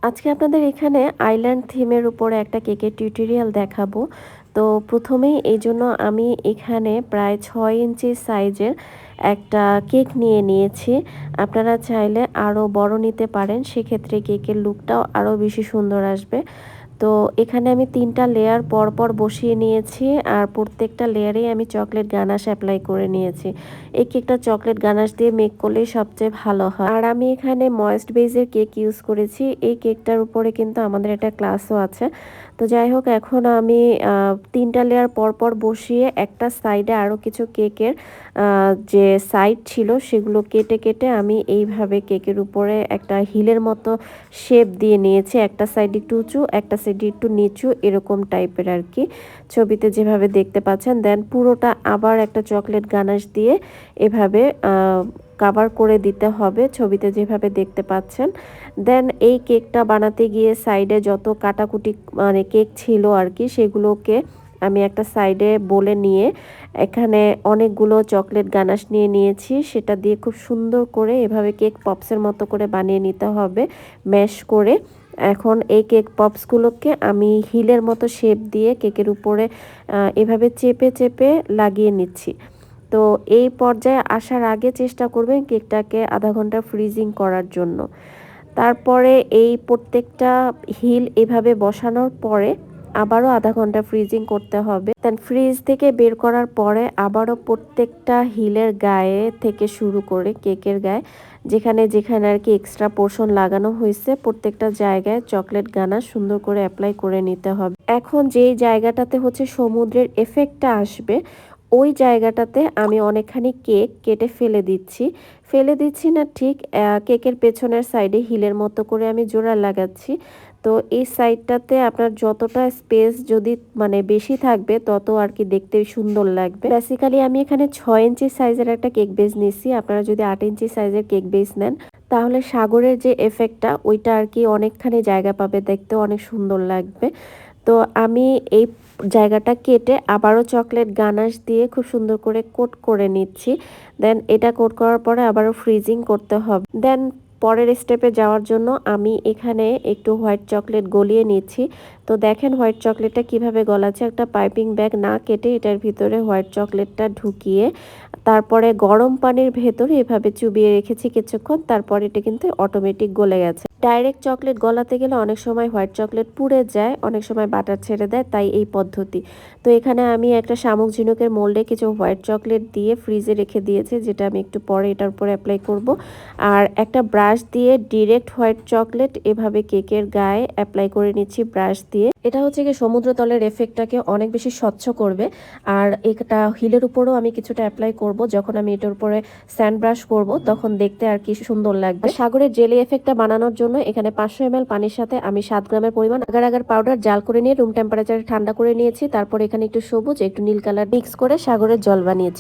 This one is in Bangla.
আজকে আপনাদের এখানে আইল্যান্ড থিমের উপরে একটা কেকের টিউটোরিয়াল দেখাবো। তো প্রথমেই এই জন্য আমি এখানে প্রায় 6 ইঞ্চি সাইজের একটা কেক নিয়ে নিয়েছি। আপনারা চাইলে আরও বড় নিতে পারেন, সেক্ষেত্রে কেকের লুকটাও আরও বেশি সুন্দর আসবে। তো এখানে আমি 3টা লেয়ার পরপর বসিয়ে নিয়েছি, আর প্রত্যেকটা লেয়ারেই আমি চকলেট গানাশ অ্যাপ্লাই করে নিয়েছি। এই কেকটা চকলেট গানাশ দিয়ে মেক করলেই সবচেয়ে ভালো হয়। আর আমি এখানে ময়েস্ট বেজের কেক ইউজ করেছি। এই কেকটার উপরে কিন্তু আমাদের একটা ক্লাসও আছে। তো যাই হোক, এখন আমি 3টা লেয়ার পরপর বসিয়ে একটা সাইডে আরও কিছু কেকের যে সাইড ছিল সেগুলো কেটে কেটে আমি এইভাবে কেকের উপরে একটা হিলের মতো শেপ দিয়ে নিয়েছি। একটা সাইড একটু উঁচু, একটা সাইড একটু নিচু, এরকম টাইপের আর কি, ছবিতে যেভাবে দেখতে পাচ্ছেন। দেন পুরোটা আবার একটা চকলেট গানাশ দিয়ে এভাবে কাভার করে দিতে হবে, ছবিতে যেভাবে দেখতে পাচ্ছেন। দেন এই কেকটা বানাতে গিয়ে সাইডে যত কাটাকুটি মানে কেক ছিল আর কি, সেগুলোকে আমি একটা সাইডে বলে নিয়ে এখানে অনেকগুলো চকলেট গানাশ নিয়ে নিয়েছি। সেটা দিয়ে খুব সুন্দর করে এভাবে কেক পপসের মতো করে বানিয়ে নিতে হবে ম্যাশ করে। এখন এই কেক পপসগুলোকে আমি হিলের মতো শেপ দিয়ে কেকের উপরে এভাবে চেপে চেপে লাগিয়ে নিচ্ছি। তো এই পর্যায়ে আসার আগে চেষ্টা করবেন কেকটাকে আধা ঘন্টা ফ্রিজিং করার জন্য। তারপরে এই প্রত্যেকটা হিল এভাবে বসানোর পরে আবারও আধা ঘন্টা ফ্রিজিং করতে হবে। দেন ফ্রিজ থেকে বের করার পরে আবারও প্রত্যেকটা হিলের গায়ে থেকে শুরু করে কেকের গায়ে যেখানে যেখানে আর কি এক্সট্রা পোর্শন লাগানো হয়েছে প্রত্যেকটা জায়গায় চকলেট গানা সুন্দর করে অ্যাপ্লাই করে নিতে হবে। এখন যেই জায়গাটাতে হচ্ছে সমুদ্রের এফেক্টটা আসবে, ওই জায়গাটাতে আমি অনেকখানি কেক কেটে ফেলে দিচ্ছি না ঠিক, কেকের পেছনের সাইডে হিলের মতো করে আমি জোড়া লাগাচ্ছি। তো এই সাইডটাতে আপনার যতটা স্পেস যদি মানে বেশি থাকবে তত আর কি দেখতে সুন্দর লাগবে। বেসিক্যালি আমি এখানে 6 ইঞ্চি সাইজের একটা কেক বেস নিচ্ছি। আপনারা যদি 8 ইঞ্চি সাইজের কেক বেস নেন তাহলে সাগরের যে এফেক্টটা ওইটা আর কি অনেকখানি জায়গা পাবে, দেখতে অনেক সুন্দর লাগবে। তো আমি এই জায়গাটা কেটে আবারও চকলেট গানাশ দিয়ে খুব সুন্দর করে কোট করে নিচ্ছি। দেন এটা কোট করার পরে আবারও ফ্রিজিং করতে হবে। দেন পরের স্টেপে যাওয়ার জন্য আমি এখানে একটু হোয়াইট চকলেট গলিয়ে নিচ্ছি। তো দেখেন হোয়াইট চকলেটটা কিভাবে গলাচ্ছে, একটা পাইপিং ব্যাগ না কেটে এটার ভিতরে হোয়াইট চকলেটটা ঢুকিয়ে তারপরে গরম পানির ভেতরে এভাবে চুবিয়ে রেখেছি কিছুক্ষণ। তারপর এটা কিন্তু অটোমেটিক গলে গেছে। ডাইরেক্ট চকলেট গলাতে গেলে অনেক সময় হোয়াইট চকলেট পুড়ে যায়, অনেক সময় বাটার ছেড়ে দেয়, তাই এই পদ্ধতি। তো এখানে আমি একটা শামুক ঝিনুকের মোল্ডে কিছু হোয়াইট চকলেট দিয়ে ফ্রিজে রেখে দিয়েছি, যেটা আমি একটু পরে এটার উপরে অ্যাপ্লাই করব। আর একটা ব্রাশ দিয়ে ডিরেক্ট হোয়াইট চকলেট এভাবে কেকের গায়ে অ্যাপ্লাই করে নিচ্ছি ব্রাশ দিয়ে। এটা হচ্ছে কি সমুদ্র তলের এফেক্টটাকে অনেক বেশি স্বচ্ছ করবে। আর এটা হিলের উপরেও আমি কিছুটা অ্যাপ্লাই করব, যখন আমি এটার উপরে স্যান্ড ব্রাশ করব তখন দেখতে আর কি সুন্দর লাগবে। সাগরের জেলি এফেক্টটা বানানোর জন্য এখানে 500 ml পানির সাথে আমি 7 গ্রামের পরিমাণ আগার আগার পাউডার জাল করে নিয়ে রুম টেম্পারেচারে ঠান্ডা করে নিয়েছি। তারপর এখানে একটু সবুজ একটু নীল কালার মিক্স করে সাগরের জল বানিয়েছি।